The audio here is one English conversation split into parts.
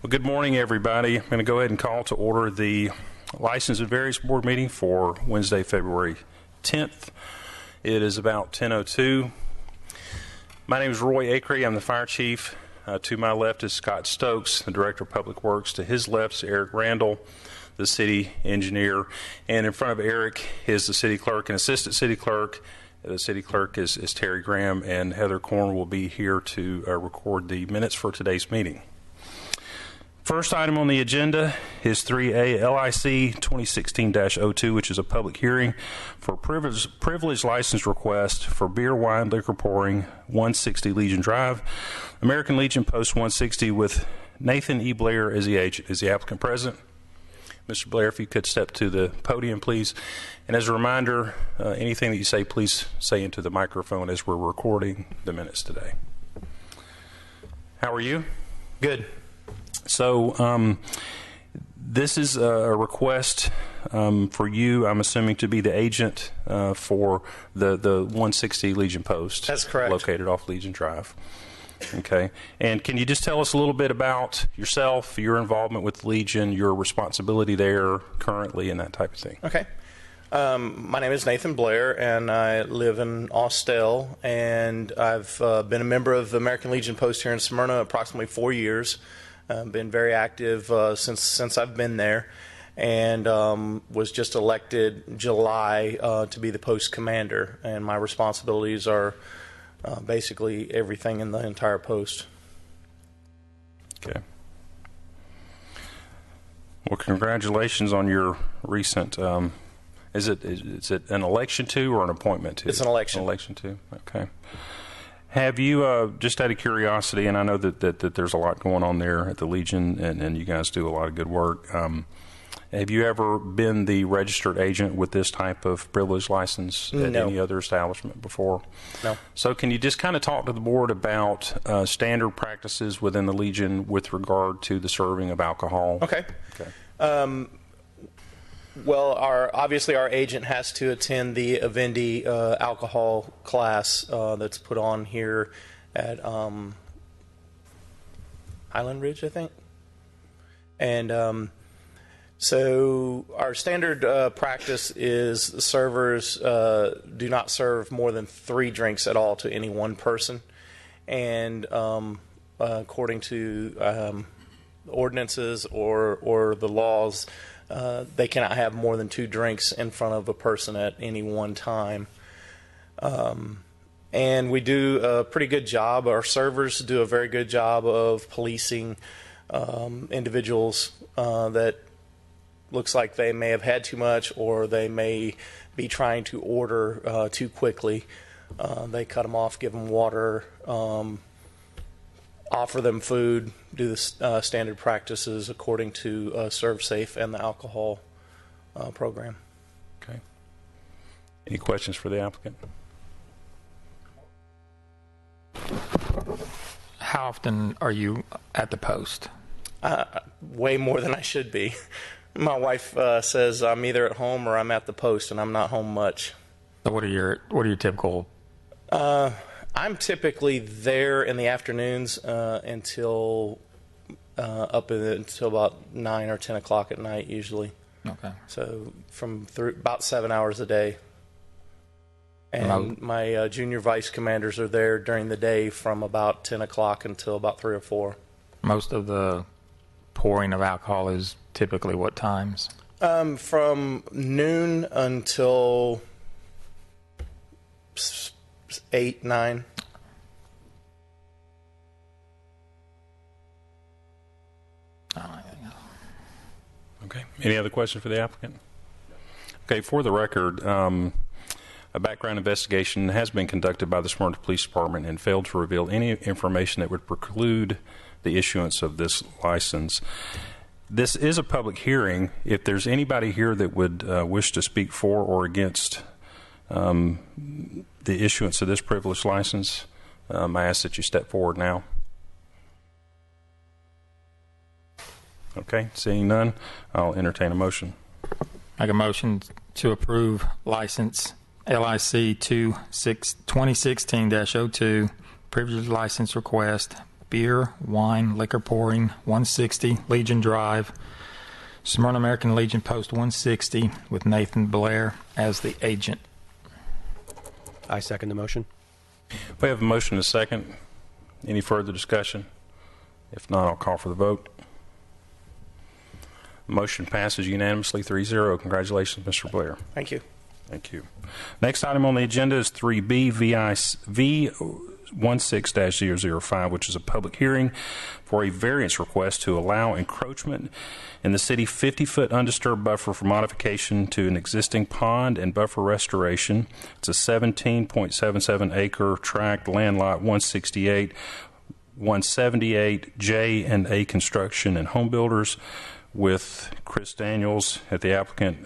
Well, good morning, everybody. I'm going to go ahead and call to order the License and Variance Board meeting for Wednesday, February 10th. It is about 10:02. My name is Roy Acree. I'm the fire chief. To my left is Scott Stokes, the Director of Public Works. To his left is Eric Randall, the city engineer. And in front of Eric is the city clerk and assistant city clerk. The city clerk is Terry Graham, and Heather Korn will be here to record the minutes for today's meeting. First item on the agenda is 3A LIC 2016-02, which is a public hearing for privilege license request for beer, wine, liquor pouring, 160 Legion Drive, American Legion Post 160, with Nathan E. Blair as the agent. Is the applicant present? Mr. Blair, if you could step to the podium, please. And as a reminder, anything that you say, please say into the microphone as we're recording the minutes today. How are you? Good. So this is a request for you, I'm assuming, to be the agent for the 160 Legion Post. That's correct. Located off Legion Drive. Okay. And can you just tell us a little bit about yourself, your involvement with Legion, your responsibility there currently, and that type of thing? Okay. My name is Nathan Blair, and I live in Austell, and I've been a member of the American Legion Post here in Smyrna approximately 4 years. Been very active since I've been there, and was just elected July to be the post commander, and my responsibilities are basically everything in the entire post. Okay. Well, congratulations on your recent, is it an election to or an appointment to? It's an election. An election to, okay. Have you, just out of curiosity, and I know that there's a lot going on there at the Legion, and you guys do a lot of good work, have you ever been the registered agent with this type of privilege license at any other establishment before? No. So can you just kind of talk to the board about standard practices within the Legion with regard to the serving of alcohol? Okay. Well, obviously our agent has to attend the Avindi alcohol class that's put on here at Highland Ridge, I think. And so our standard practice is servers do not serve more than 3 drinks at all to any one person. And according to ordinances or the laws, they cannot have more than 2 drinks in front of a person at any one time. And we do a pretty good job. Our servers do a very good job of policing individuals that looks like they may have had too much, or they may be trying to order too quickly. They cut them off, give them water, offer them food, do the standard practices according to ServSafe and the alcohol program. Okay. Any questions for the applicant? How often are you at the post? Way more than I should be. My wife says I'm either at home or I'm at the post, and I'm not home much. So what are your typical? I'm typically there in the afternoons until about 9 or 10 o'clock at night, usually. Okay. So from about 7 hours a day. And my junior vice commanders are there during the day from about 10 o'clock until about 3 or 4. Most of the pouring of alcohol is typically what times? From noon until 8, 9. Okay. Any other questions for the applicant? Okay. For the record, a background investigation has been conducted by the Smyrna Police Department and failed to reveal any information that would preclude the issuance of this license. This is a public hearing. If there's anybody here that would wish to speak for or against the issuance of this privileged license, I ask that you step forward now. Okay, seeing none, I'll entertain a motion. Make a motion to approve license LIC 2016-02, privilege license request, beer, wine, liquor pouring, 160 Legion Drive, Smyrna American Legion Post 160, with Nathan Blair as the agent. I second the motion. We have a motion and a second. Any further discussion? If not, I'll call for the vote. Motion passes unanimously 3-0. Congratulations, Mr. Blair. Thank you. Thank you. Next item on the agenda is 3B V16-005, which is a public hearing for a variance request to allow encroachment in the city 50-foot undisturbed buffer for modification to an existing pond and buffer restoration. It's a 17.77 acre tract, land lot 168, 178 J and A Construction and Home Builders, with Chris Daniels at the applicant,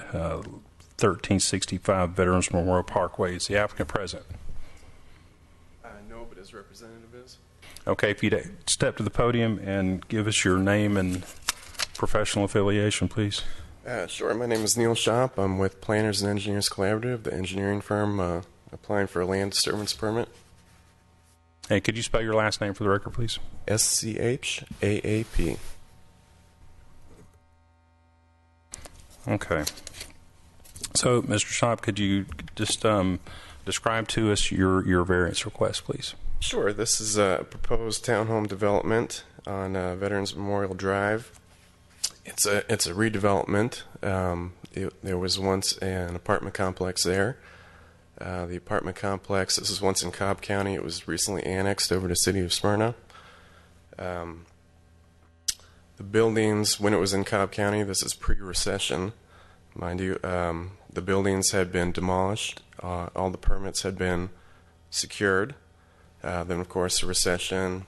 1365 Veterans Memorial Parkway. Is the applicant present? No, but his representative is. Okay, if you'd step to the podium and give us your name and professional affiliation, please. Sure. My name is Neil Shop. I'm with Planners and Engineers Collaborative, the engineering firm applying for a land disturbance permit. Hey, could you spell your last name for the record, please? SCHAAP. Okay. So, Mr. Shop, could you just describe to us your variance request, please? Sure. This is a proposed townhome development on Veterans Memorial Drive. It's a redevelopment. There was once an apartment complex there. The apartment complex, this is once in Cobb County. It was recently annexed over to the city of Smyrna. The buildings, when it was in Cobb County, this is pre-recession, mind you, the buildings had been demolished. All the permits had been secured. Then, of course, the recession,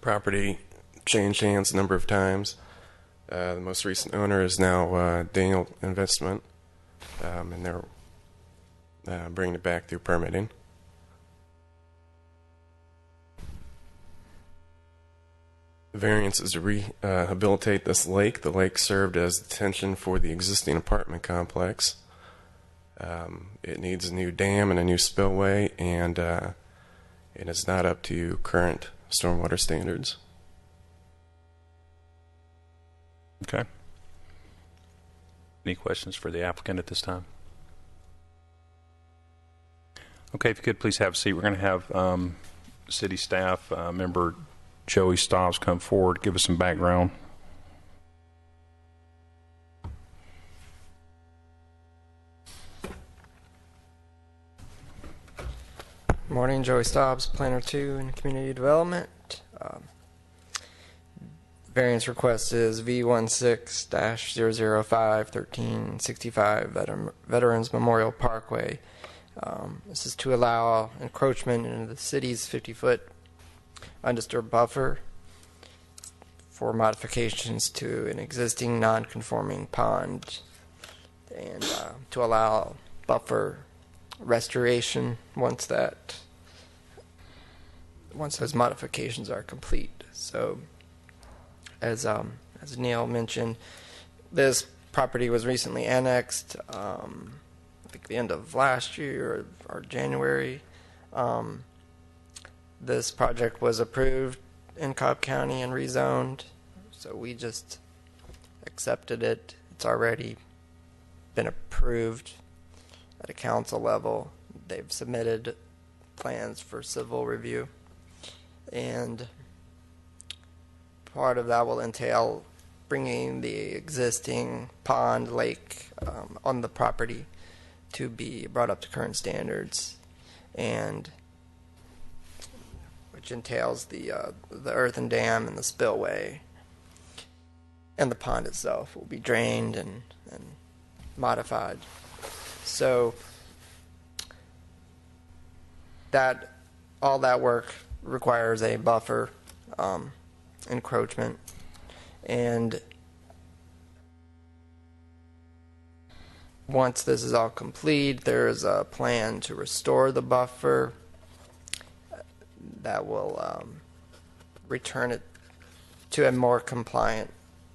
property changed hands a number of times. The most recent owner is now Daniel Investment, and they're bringing it back through permitting. The variance is to rehabilitate this lake. The lake served as detention for the existing apartment complex. It needs a new dam and a new spillway, and it is not up to current stormwater standards. Okay. Any questions for the applicant at this time? Okay, if you could please have a seat. We're going to have city staff member Joey Stobbs come forward, give us some background. Morning, Joey Stobbs, Planner 2 in Community Development. Variance request is V16-005 1365 Veterans Memorial Parkway. This is to allow encroachment into the city's 50-foot undisturbed buffer for modifications to an existing non-conforming pond, and to allow buffer restoration once those modifications are complete. So, as Neil mentioned, this property was recently annexed. I think the end of last year or January. This project was approved in Cobb County and rezoned, so we just accepted it. It's already been approved at a council level. They've submitted plans for civil review, and part of that will entail bringing the existing pond, lake on the property to be brought up to current standards, and which entails the earthen dam and the spillway, and the pond itself will be drained and modified. So that all that work requires a buffer encroachment, and once this is all complete, there is a plan to restore the buffer that will return it to a more compliant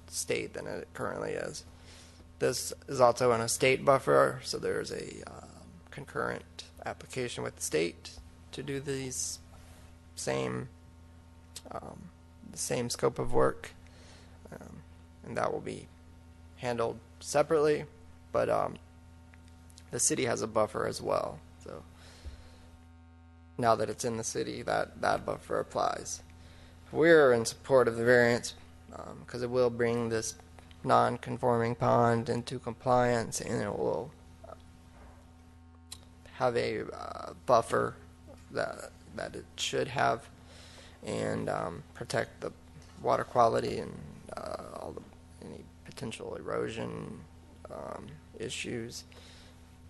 state than it currently is. This is also in a state buffer, so there's a concurrent application with the state to do these same the same scope of work, and that will be handled separately. But the city has a buffer as well, so now that it's in the city, that buffer applies. We're in support of the variance because it will bring this non-conforming pond into compliance, and it will have a buffer that it should have, and protect the water quality and any potential erosion issues.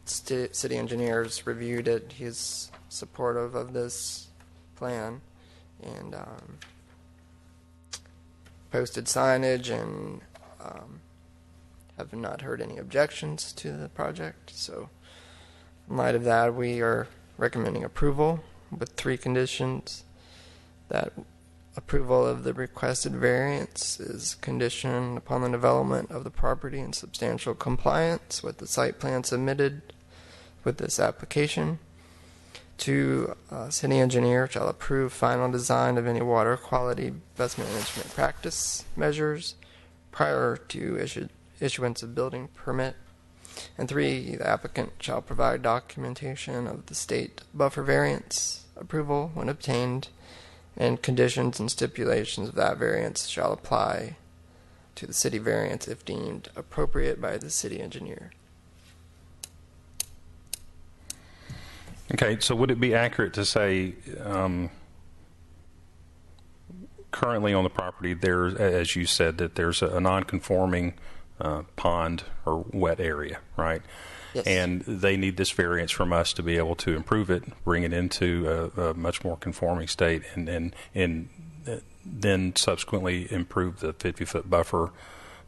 City engineers reviewed it. He's supportive of this plan, and posted signage, and have not heard any objections to the project. So in light of that, we are recommending approval with 3 conditions. That approval of the requested variance is conditioned upon the development of the property in substantial compliance with the site plan submitted with this application. 2, city engineer shall approve final design of any water quality best management practice measures prior to issuance of building permit. And 3, the applicant shall provide documentation of the state buffer variance approval when obtained, and conditions and stipulations of that variance shall apply to the city variance if deemed appropriate by the city engineer. Okay, so would it be accurate to say currently on the property there, as you said, that there's a non-conforming pond or wet area, right? Yes. And they need this variance from us to be able to improve it, bring it into a much more conforming state, and then subsequently improve the 50-foot buffer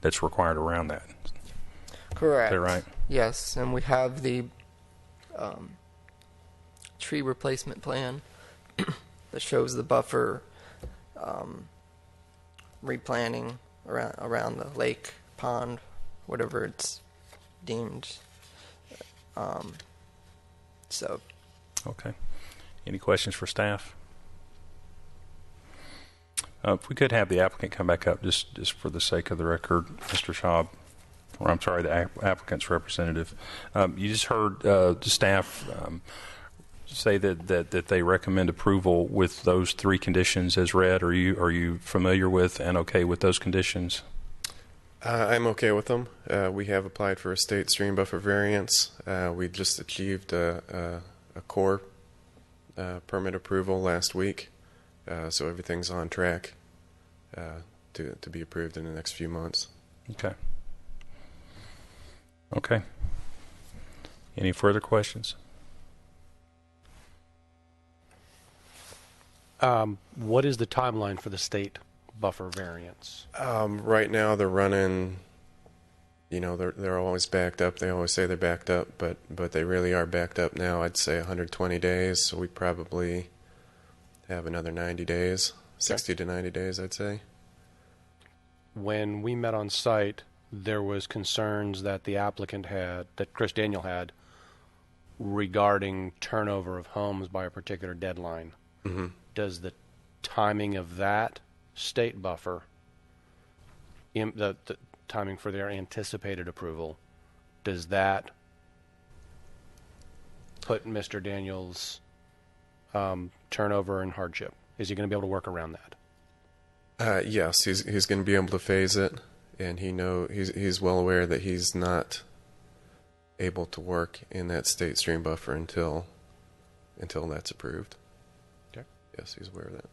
that's required around that. Correct. Is that right? Yes, and we have the tree replacement plan that shows the buffer replanting around the lake, pond, whatever it's deemed. So. Okay. Any questions for staff? If we could have the applicant come back up just for the sake of the record, Mr. Schaub, or I'm sorry, the applicant's representative. You just heard the staff say that they recommend approval with those 3 conditions as read. Are you familiar with and okay with those conditions? I'm okay with them. We have applied for a state stream buffer variance. We just achieved a core permit approval last week, so everything's on track to be approved in the next few months. Okay. Okay. Any further questions? What is the timeline for the state buffer variance? Right now they're running, they're always backed up. They always say they're backed up, but they really are backed up now. I'd say 120 days, so we probably have another 90 days, 60 to 90 days, I'd say. When we met on site, there was concerns that the applicant had, that Chris Daniel had, regarding turnover of homes by a particular deadline. Mm-hmm. Does the timing of that state buffer, the timing for their anticipated approval, does that put Mr. Daniels' turnover in hardship? Is he going to be able to work around that? Yes, he's going to be able to phase it, and he's well aware that he's not able to work in that state stream buffer until that's approved. Okay. Yes, he's aware of that.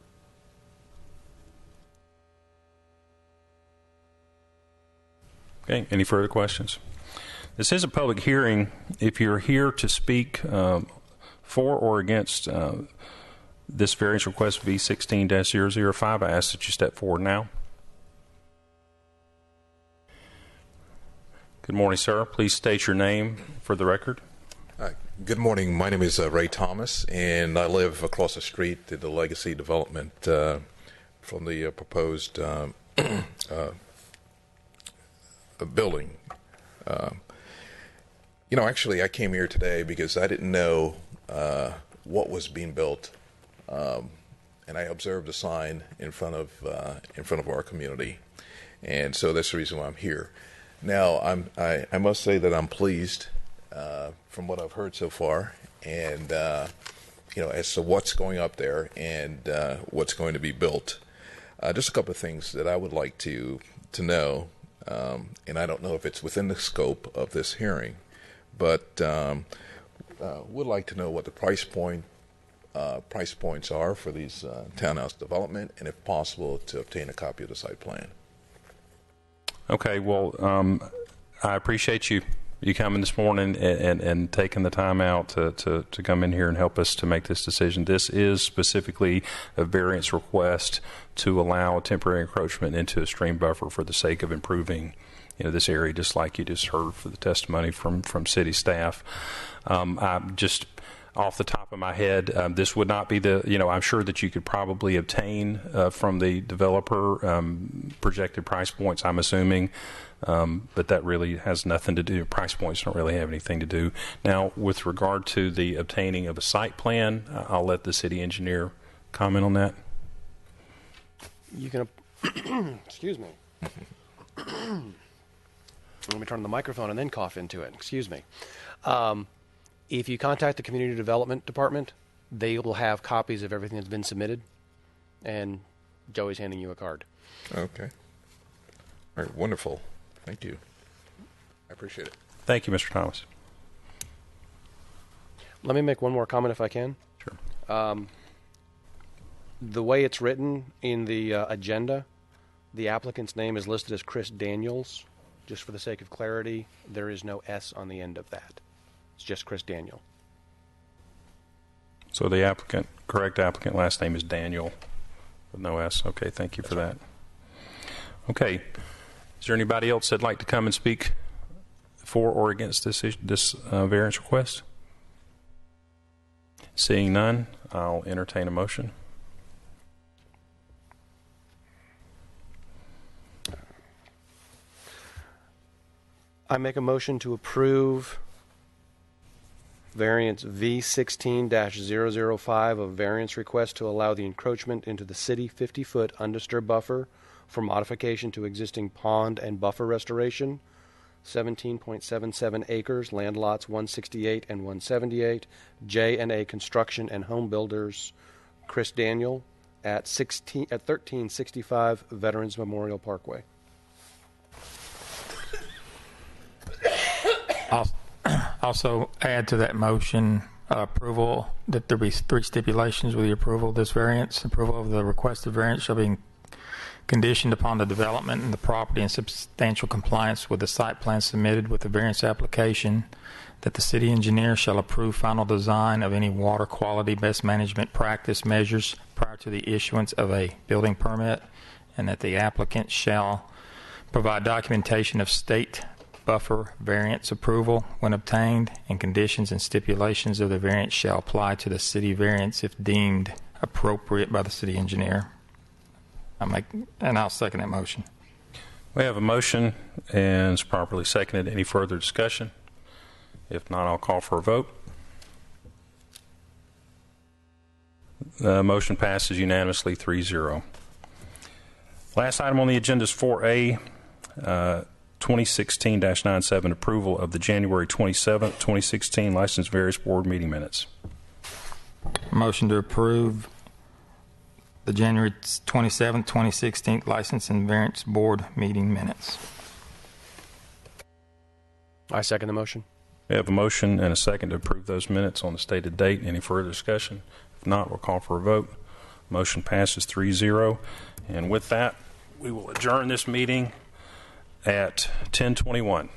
Okay, any further questions? This is a public hearing. If you're here to speak for or against this variance request V16-005, I ask that you step forward now. Good morning, sir. Please state your name for the record. Good morning. My name is Ray Thomas, and I live across the street at the Legacy Development from the proposed building. Actually, I came here today because I didn't know what was being built I observed the sign in front of our community, and so that's the reason why I'm here. Now, I must say that I'm pleased from what I've heard so far, and as to what's going up there and what's going to be built. Just a couple of things that I would like to know, and I don't know if it's within the scope of this hearing, but would like to know what the price points are for these townhouse development, and if possible, to obtain a copy of the site plan. Okay, well, I appreciate you coming this morning and taking the time out to come in here and help us to make this decision. This is specifically a variance request to allow temporary encroachment into a stream buffer for the sake of improving this area, just like you just heard for the testimony from city staff. I'm just off the top of my head, this would not be I'm sure that you could probably obtain from the developer projected price points, I'm assuming, but that really has nothing to do. Price points don't really have anything to do. Now, with regard to the obtaining of a site plan, I'll let the city engineer comment on that. You can, excuse me. Let me turn the microphone and then cough into it. Excuse me. If you contact the Community Development Department, they will have copies of everything that's been submitted, and Joey's handing you a card. Okay. All right, wonderful. Thank you. I appreciate it. Thank you, Mr. Thomas. Let me make one more comment if I can. Sure. The way it's written in the agenda, the applicant's name is listed as Chris Daniels. Just for the sake of clarity, there is no S on the end of that. It's just Chris Daniel. So the correct applicant last name is Daniel with no S. Okay, thank you for that. Okay, is there anybody else that'd like to come and speak for or against this variance request? Seeing none, I'll entertain a motion. I make a motion to approve variance V16-005, a variance request to allow the encroachment into the city 50-foot undisturbed buffer for modification to existing pond and buffer restoration, 17.77 acres, land lots 168 and 178, J&A Construction and Home Builders, Chris Daniel, at 1365 Veterans Memorial Parkway. I'll also add to that motion approval that there be 3 stipulations with the approval of this variance. Approval of the requested variance shall be conditioned upon the development and the property in substantial compliance with the site plan submitted with the variance application, that the city engineer shall approve final design of any water quality best management practice measures prior to the issuance of a building permit, and that the applicant shall provide documentation of state buffer variance approval when obtained, and conditions and stipulations of the variance shall apply to the city variance if deemed appropriate by the city engineer. I'll second that motion. We have a motion and it's properly seconded. Any further discussion? If not, I'll call for a vote. The motion passes unanimously 3-0. Last item on the agenda is 4A, 2016-97, approval of the January 27th, 2016 License Variance Board meeting minutes. Motion to approve the January 27th, 2016 License and Variance Board meeting minutes. I second the motion. We have a motion and a second to approve those minutes on the stated date. Any further discussion? If not, we'll call for a vote. Motion passes 3-0. And with that, we will adjourn this meeting at 10:21.